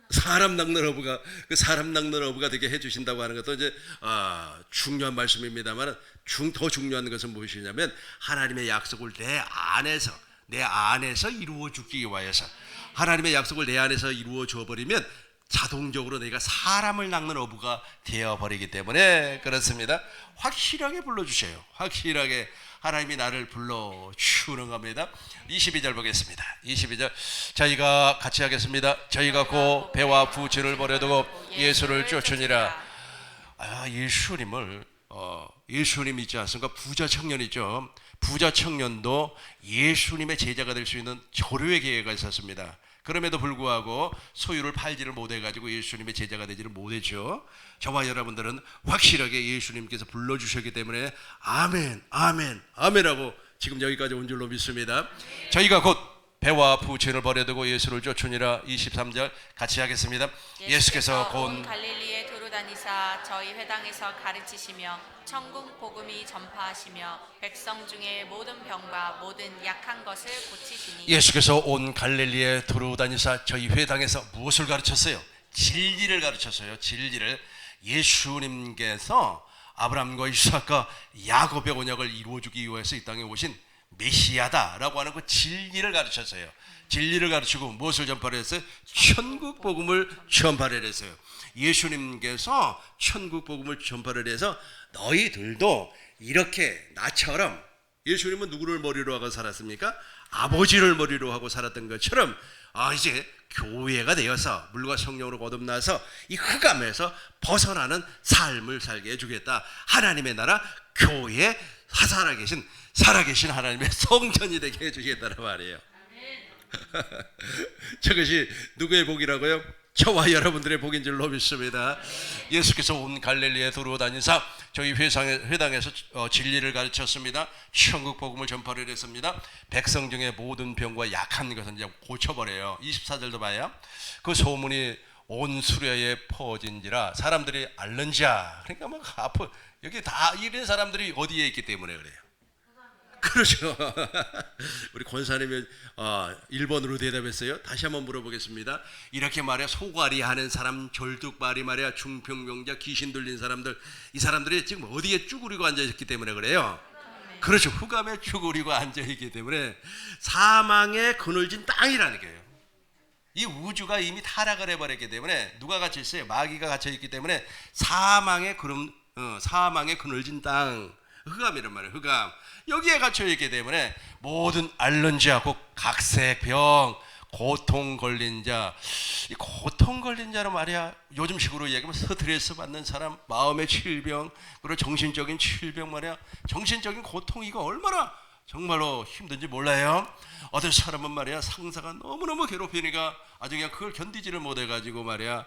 사람 낚는 어부가 사람 낚는 어부가 되게 해주신다고 하는 것도 이제 중요한 말씀입니다만 더 중요한 것은 무엇이냐면 하나님의 약속을 내 안에서 이루어 주기 위하여서 하나님의 약속을 내 안에서 이루어 줘 버리면 자동적으로 내가 사람을 낚는 어부가 되어버리기 때문에 그렇습니다. 확실하게 불러주셔요. 확실하게 하나님이 나를 불러주는 겁니다. 22절 보겠습니다. 22절 저희가 같이 하겠습니다. 저희가 고 배와 부친을 버려두고 예수를 쫓으니라. 예수님 있지 않습니까? 부자 청년이죠. 부자 청년도 예수님의 제자가 될 수 있는 절호의 기회가 있었습니다. 그럼에도 불구하고 소유를 팔지를 못해가지고 예수님의 제자가 되지를 못했죠. 저와 여러분들은 확실하게 예수님께서 불러주셨기 때문에 아멘 하고 지금 여기까지 온 줄로 믿습니다. 저희가 곧 배와 부친을 버려두고 예수를 쫓으니라. 23절 같이 하겠습니다. 예수께서 곧 갈릴리에 두루 다니사 저희 회당에서 가르치시며 천국 복음이 전파하시며 백성 중에 모든 병과 모든 약한 것을 고치시니. 예수께서 온 갈릴리에 두루 다니사 저희 회당에서 무엇을 가르쳤어요? 진리를 가르쳤어요. 진리를. 예수님께서 아브라함과 이삭과 야곱의 언약을 이루어주기 위해서 이 땅에 오신 메시아다라고 하는 그 진리를 가르쳤어요. 진리를 가르치고 무엇을 전파를 했어요? 천국 복음을 전파를 했어요. 예수님께서 천국 복음을 전파를 해서 너희들도 이렇게 나처럼, 예수님은 누구를 머리로 하고 살았습니까? 아버지를 머리로 하고 살았던 것처럼 이제 교회가 되어서 물과 성령으로 거듭나서 이 흑암에서 벗어나는 삶을 살게 해주겠다. 하나님의 나라 교회에 살아계신 하나님의 성전이 되게 해주겠다는 말이에요. 저것이 누구의 복이라고요? 저와 여러분들의 복인 줄로 믿습니다. 예수께서 온 갈릴리에 두루 다니사 저희 회당에서 진리를 가르쳤습니다. 천국 복음을 전파를 했습니다. 백성 중에 모든 병과 약한 것은 이제 고쳐버려요. 24절도 봐요. 그 소문이 온 수려에 퍼진지라 사람들이 앓는지야. 그러니까 막 아프, 여기 다 이런 사람들이 어디에 있기 때문에 그래요. 그렇죠. 우리 권사님이 1번으로 대답했어요. 다시 한번 물어보겠습니다. 이렇게 말이야, 소갈이 하는 사람, 절뚝발이 말이야, 중풍병자, 귀신 들린 사람들, 이 사람들이 지금 어디에 쭈그리고 앉아있기 때문에 그래요. 그렇죠. 흑암에 쭈그리고 앉아있기 때문에 사망의 그늘진 땅이라는 거예요. 이 우주가 이미 타락을 해버렸기 때문에 누가 갇혀 있어요? 마귀가 갇혀 있기 때문에 사망의 그늘진 땅, 흑암이란 말이에요. 흑암. 여기에 갇혀 있기 때문에 모든 앓는지하고 각색병, 고통 걸린 자, 이 고통 걸린 자는 말이야, 요즘식으로 얘기하면 스트레스 받는 사람, 마음의 질병, 그리고 정신적인 질병 말이야, 정신적인 고통, 이거 얼마나 정말로 힘든지 몰라요. 어떤 사람은 말이야, 상사가 너무너무 괴롭히니까 아주 그냥 그걸 견디지를 못해가지고 말이야,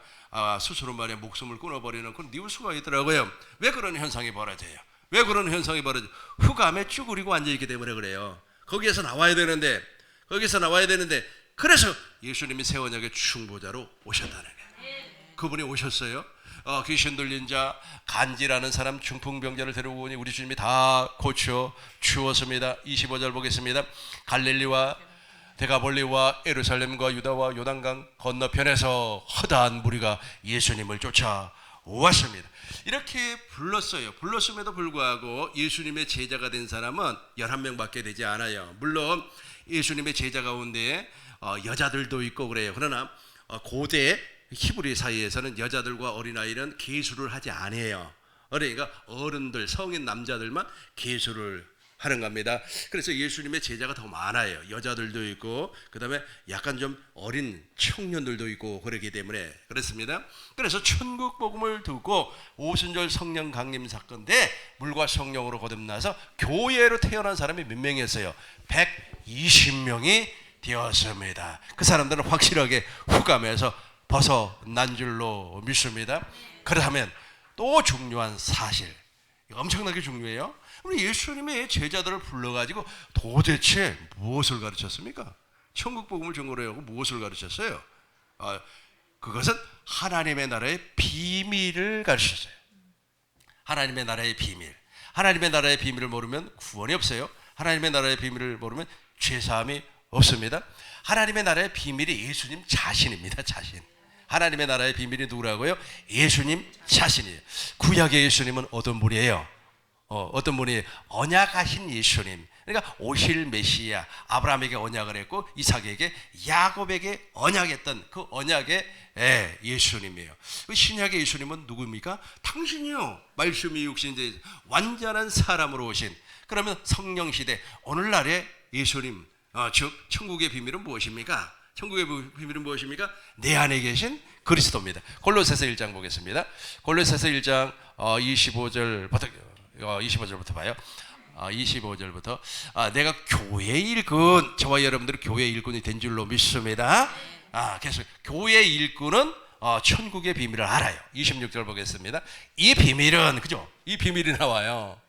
스스로 말이야 목숨을 끊어버리는 그런 뉴스가 있더라고요. 왜 그런 현상이 벌어져요? 왜 그런 현상이 벌어져? 흑암에 쭈그리고 앉아있기 때문에 그래요. 거기서 나와야 되는데 그래서 예수님이 새 언약의 중보자로 오셨다는 거예요. 그분이 오셨어요. 귀신 들린 자, 간지라는 사람, 중풍병자를 데리고 오니 우리 주님이 다 고쳐 주었습니다. 25절 보겠습니다. 갈릴리와 데가볼리와 예루살렘과 유다와 요단강 건너편에서 허다한 무리가 예수님을 쫓아왔습니다. 이렇게 불렀어요. 불렀음에도 불구하고 예수님의 제자가 된 사람은 11명밖에 되지 않아요. 물론 예수님의 제자 가운데 여자들도 있고 그래요. 그러나 고대 히브리 사이에서는 여자들과 어린아이는 계수를 하지 않아요. 그러니까 어른들, 성인 남자들만 계수를 하는 겁니다. 그래서 예수님의 제자가 더 많아요. 여자들도 있고 그 다음에 약간 좀 어린 청년들도 있고 그러기 때문에 그렇습니다. 그래서 천국 복음을 두고 오순절 성령 강림 사건 때 물과 성령으로 거듭나서 교회로 태어난 사람이 몇 명이었어요? 120명이 되었습니다. 그 사람들은 확실하게 흑암에서 벗어난 줄로 믿습니다. 그렇다면 또 중요한 사실, 엄청나게 중요해요. 우리 예수님의 제자들을 불러가지고 도대체 무엇을 가르쳤습니까? 천국 복음을 전거로 하고 무엇을 가르쳤어요? 그것은 하나님의 나라의 비밀을 가르쳤어요. 하나님의 나라의 비밀. 하나님의 나라의 비밀을 모르면 구원이 없어요. 하나님의 나라의 비밀을 모르면 죄사함이 없습니다. 하나님의 나라의 비밀이 예수님 자신입니다. 자신. 하나님의 나라의 비밀이 누구라고요? 예수님 자신이에요. 구약의 예수님은 어떤 분이에요? 어떤 분이 언약하신 예수님, 그러니까 오실 메시아, 아브라함에게 언약을 했고 이삭에게 야곱에게 언약했던 그 언약의 예수님이에요. 신약의 예수님은 누구입니까? 당신이요, 말씀이 육신제 완전한 사람으로 오신. 그러면 성령시대 오늘날의 예수님, 즉 천국의 비밀은 무엇입니까? 천국의 비밀은 무엇입니까? 내 안에 계신 그리스도입니다. 골로새서 1장 보겠습니다. 골로새서 1장 25절부터 봐요. 25절부터 내가 교회 일꾼, 저와 여러분들은 교회 일꾼이 된 줄로 믿습니다. 계속 교회 일꾼은 천국의 비밀을 알아요. 26절 보겠습니다. 이 비밀은, 그죠? 이 비밀이 나와요.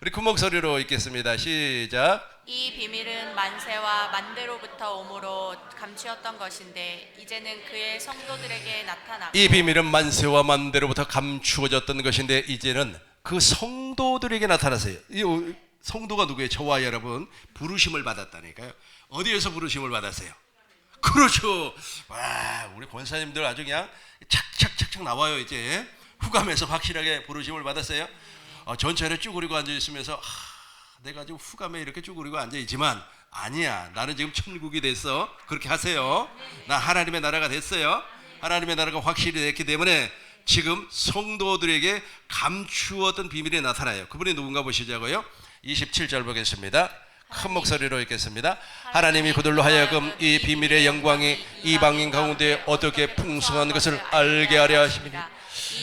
우리 큰 목소리로 읽겠습니다. 시작. 이 비밀은 만세와 만대로부터 오므로 감추었던 것인데 이제는 그의 성도들에게 나타났고, 이 비밀은 만세와 만대로부터 감추어졌던 것인데 이제는 그 성도들에게 나타났어요. 이 성도가 누구예요? 저와 여러분 부르심을 받았다니까요. 어디에서 부르심을 받았어요? 그렇죠. 와, 우리 권사님들 아주 그냥 착착착착 나와요. 이제 흑암에서 확실하게 부르심을 받았어요. 전체를 쭈그리고 앉아 있으면서 내가 지금 후감에 이렇게 쭈그리고 앉아 있지만 아니야, 나는 지금 천국이 됐어. 그렇게 하세요. 나 하나님의 나라가 됐어요. 하나님의 나라가 확실히 됐기 때문에 지금 성도들에게 감추었던 비밀이 나타나요. 그분이 누군가 보시자고요. 27절 보겠습니다. 큰 목소리로 읽겠습니다. 하나님이 그들로 하여금 이 비밀의 영광이 이방인 가운데 어떻게 풍성한 것을 알게 하려 하십니다.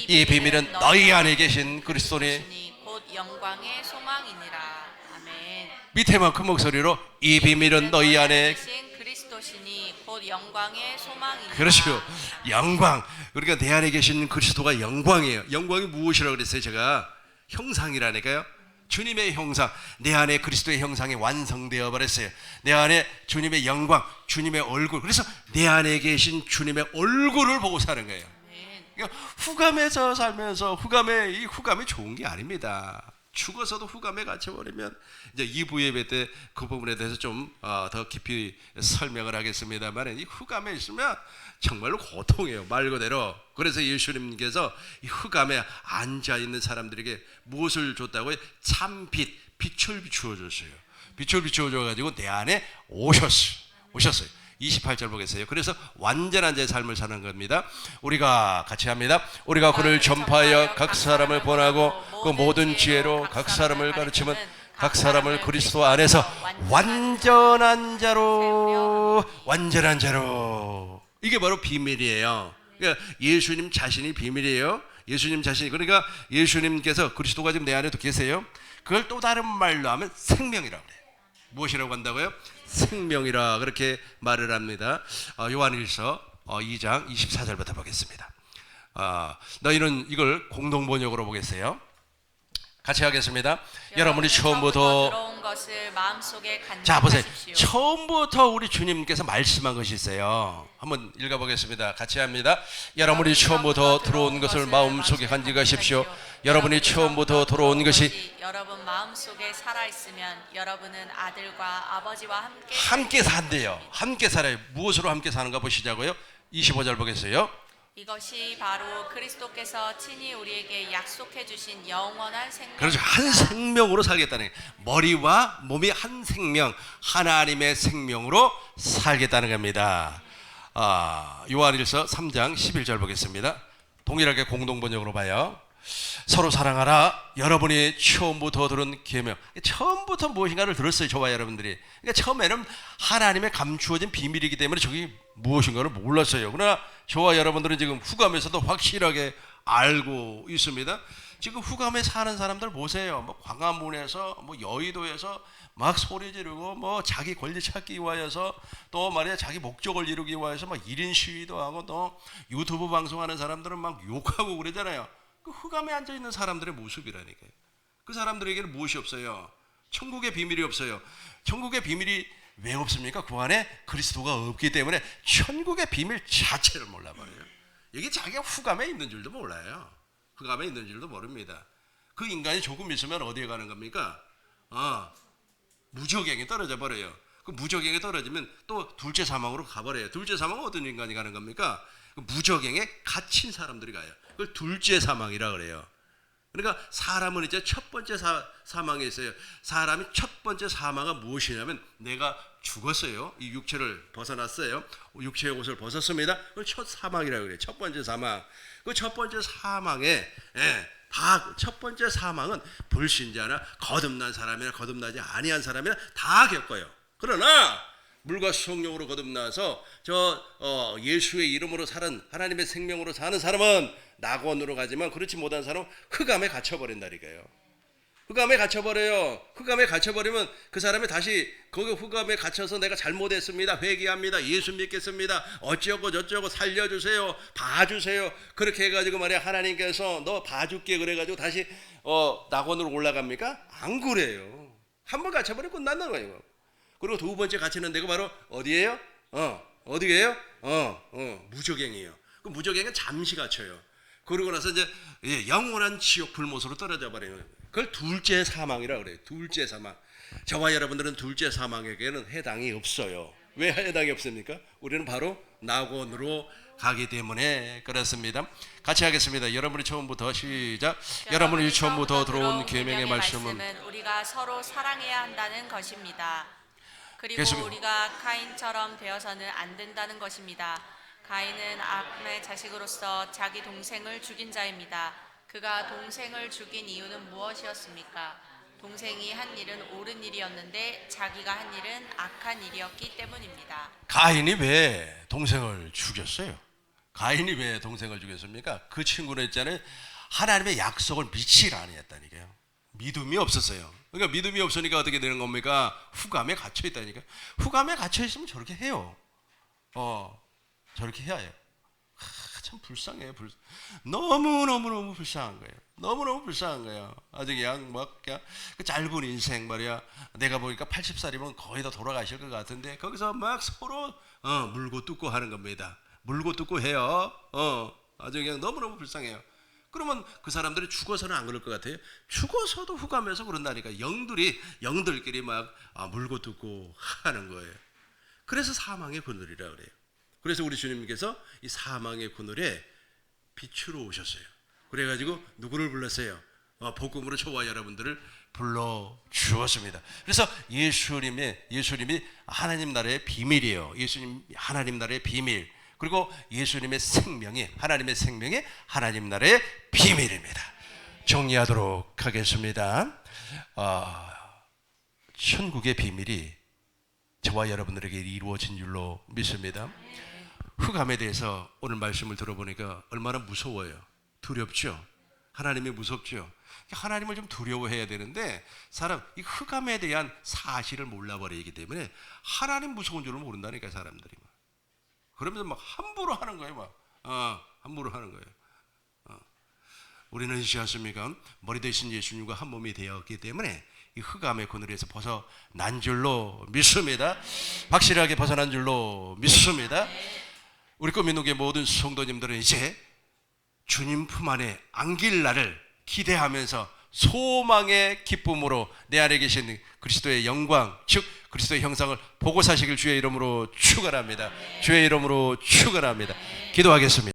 이 비밀은 너희 안에 계신 그리스도니 곧 영광의 소망이니라. 아멘. 밑에만 큰 목소리로 이 비밀은 너희 안에 계신 그리스도시니 곧 영광의 소망이니라. 그렇죠. 영광. 그러니까 내 안에 계신 그리스도가 영광이에요. 영광이 무엇이라고 그랬어요? 제가 형상이라니까요. 주님의 형상, 내 안에 그리스도의 형상이 완성되어 버렸어요. 내 안에 주님의 영광, 주님의 얼굴. 그래서 내 안에 계신 주님의 얼굴을 보고 사는 거예요. 그러니까 후감에서 살면서 이 후감이 좋은 게 아닙니다. 죽어서도 후감에 갇혀버리면 이제 2부 예배 때 그 부분에 대해서 좀 더 깊이 설명을 하겠습니다만 이 후감에 있으면 정말로 고통이에요. 말 그대로. 그래서 예수님께서 이 후감에 앉아있는 사람들에게 무엇을 줬다고요? 참빛, 빛을 비추어 줬어요. 빛을 비추어 줘가지고 내 안에 오셨어요. 28절 보겠어요. 그래서 완전한 제 삶을 사는 겁니다. 우리가 같이 합니다. 우리가 그를 전파하여 각 사람을 권하고 그 모든 지혜로 각 사람을 가르치면 각 사람을 그리스도 안에서 완전한 자로 이게 바로 비밀이에요. 그러니까 예수님 자신이 비밀이에요. 예수님 자신이. 그러니까 예수님께서 그리스도가 지금 내 안에도 계세요. 그걸 또 다른 말로 하면 생명이라고 그래요. 무엇이라고 한다고요? 생명이라 그렇게 말을 합니다. 요한일서 2장 24절부터 보겠습니다. 너희는 이걸 공동번역으로 보겠어요. 같이 하겠습니다. 여러분이 처음부터 들어온 것을 마음속에 자 보세요. 간직하십시오. 처음부터 우리 주님께서 말씀한 것이 있어요. 한번 읽어보겠습니다. 같이 합니다. 여러분이 처음부터 들어온 것을 마음속에 간직하십시오. 여러분이 처음부터 들어온 것이 여러분 마음속에 살아있으면 여러분은 아들과 아버지와 함께 산대요. 함께 살아요. 무엇으로 함께 사는가 보시자고요. 25절 보겠어요. 이것이 바로 그리스도께서 친히 우리에게 약속해 주신 영원한 생명. 그렇죠. 한 생명으로 살겠다는 거예요. 머리와 몸이 한 생명, 하나님의 생명으로 살겠다는 겁니다. 요한일서 3장 11절 보겠습니다. 동일하게 공동번역으로 봐요. 서로 사랑하라. 여러분이 처음부터 들은 계명. 처음부터 무엇인가를 들었어요. 저와 여러분들이. 그러니까 처음에는 하나님의 감추어진 비밀이기 때문에 저기 무엇인가를 몰랐어요. 그러나 저와 여러분들은 지금 후감에서도 확실하게 알고 있습니다. 지금 후감에 사는 사람들 보세요. 뭐 광화문에서 뭐 여의도에서 막 소리 지르고 뭐 자기 권리 찾기 위하여서 또 말이야 자기 목적을 이루기 위하여서 막 1인 시위도 하고 또 유튜브 방송하는 사람들은 막 욕하고 그러잖아요. 그 흑암에 앉아있는 사람들의 모습이라니까요. 그 사람들에게는 무엇이 없어요? 천국의 비밀이 없어요. 천국의 비밀이 왜 없습니까? 그 안에 그리스도가 없기 때문에 천국의 비밀 자체를 몰라버려요. 이게 자기가 흑암에 있는 줄도 몰라요. 흑암에 있는 줄도 모릅니다. 그 인간이 조금 있으면 어디에 가는 겁니까? 무저갱에 떨어져 버려요. 그 무저갱에 떨어지면 또 둘째 사망으로 가버려요. 둘째 사망은 어떤 인간이 가는 겁니까? 그 무저갱에 갇힌 사람들이 가요. 그걸 둘째 사망이라 그래요. 그러니까 사람은 이제 첫 번째 사망에 있어요. 사람이 첫 번째 사망은 무엇이냐면 내가 죽었어요. 이 육체를 벗어났어요. 육체의 옷을 벗었습니다. 그걸 첫 사망이라고 그래요. 첫 번째 사망. 그 첫 번째 사망에 다 첫 번째 사망은 불신자나 거듭난 사람이나 거듭나지 아니한 사람이나 다 겪어요. 그러나 물과 성령으로 거듭나서 예수의 이름으로 사는 하나님의 생명으로 사는 사람은 낙원으로 가지만 그렇지 못한 사람은 흑암에 갇혀버린다니까요. 흑암에 갇혀버려요. 흑암에 갇혀버리면 그 사람이 다시 거기 흑암에 갇혀서 내가 잘못했습니다. 회개합니다. 예수 믿겠습니다. 어쩌고 저쩌고 살려주세요. 봐주세요. 그렇게 해가지고 말이야 하나님께서 너 봐줄게 그래가지고 다시 낙원으로 올라갑니까? 안 그래요. 한 번 갇혀버리면 끝난다는 거예요. 그리고 두 번째 갇히는 데가 바로 어디예요? 어디예요? 무저갱이에요. 그 무저갱은 잠시 갇혀요. 그러고 나서 이제 영원한 지옥 불못으로 떨어져 버려요. 그걸 둘째 사망이라고 그래요. 둘째 사망. 저와 여러분들은 둘째 사망에게는 해당이 없어요. 왜 해당이 없습니까? 우리는 바로 낙원으로 가기 때문에 그렇습니다. 같이 하겠습니다. 여러분이 처음부터 시작. 여러분이 처음부터 들어온 계명의 말씀은 우리가 서로 사랑해야 한다는 것입니다. 그리고 계속. 우리가 가인처럼 되어서는 안 된다는 것입니다. 가인은 악의 자식으로서 자기 동생을 죽인 자입니다. 그가 동생을 죽인 이유는 무엇이었습니까? 동생이 한 일은 옳은 일이었는데 자기가 한 일은 악한 일이었기 때문입니다. 가인이 왜 동생을 죽였어요? 가인이 왜 동생을 죽였습니까? 그 친구는 있잖아요, 하나님의 약속을 믿지 않았다니까요. 믿음이 없었어요. 그러니까 믿음이 없으니까 어떻게 되는 겁니까? 후감에 갇혀 있다니까. 후감에 갇혀 있으면 저렇게 해요. 저렇게 해야 해요. 참 불쌍해요. 너무 불쌍한 거예요. 너무 불쌍한 거예요. 아주 그냥 그 짧은 인생 말이야. 내가 보니까 80살이면 거의 다 돌아가실 것 같은데 거기서 막 서로 물고 뜯고 하는 겁니다. 물고 뜯고 해요. 아주 그냥 너무너무 불쌍해요. 그러면 그 사람들이 죽어서는 안 그럴 것 같아요? 죽어서도 후감해서 그런다니까. 영들끼리 막 물고 뜯고 하는 거예요. 그래서 사망의 그늘이라 그래요. 그래서 우리 주님께서 이 사망의 그늘에 빛으로 오셨어요. 그래가지고 누구를 불렀어요? 복음으로 저와 여러분들을 불러 주었습니다. 그래서 예수님이 하나님 나라의 비밀이에요. 예수님 하나님 나라의 비밀. 그리고 예수님의 생명이 하나님의 생명이 하나님 나라의 비밀입니다. 정리하도록 하겠습니다. 천국의 비밀이 저와 여러분들에게 이루어진 줄로 믿습니다. 흑암에 대해서 오늘 말씀을 들어보니까 얼마나 무서워요. 두렵죠. 하나님이 무섭죠. 하나님을 좀 두려워해야 되는데 사람 이 흑암에 대한 사실을 몰라버리기 때문에 하나님 무서운 줄을 모른다니까 사람들이. 그러면서 막 함부로 하는 거예요. 함부로 하는 거예요. 우리는 이지 않습니까? 머리 대신 예수님과 한 몸이 되었기 때문에 이 흑암의 그늘에서 벗어난 줄로 믿습니다. 확실하게 벗어난 줄로 믿습니다. 우리 꽃민옥의 모든 성도님들은 이제 주님 품 안에 안길 날을 기대하면서 소망의 기쁨으로 내 안에 계신 그리스도의 영광, 즉 그리스도의 형상을 보고 사시길 주의 이름으로 축원합니다. 주의 이름으로 축원합니다. 기도하겠습니다.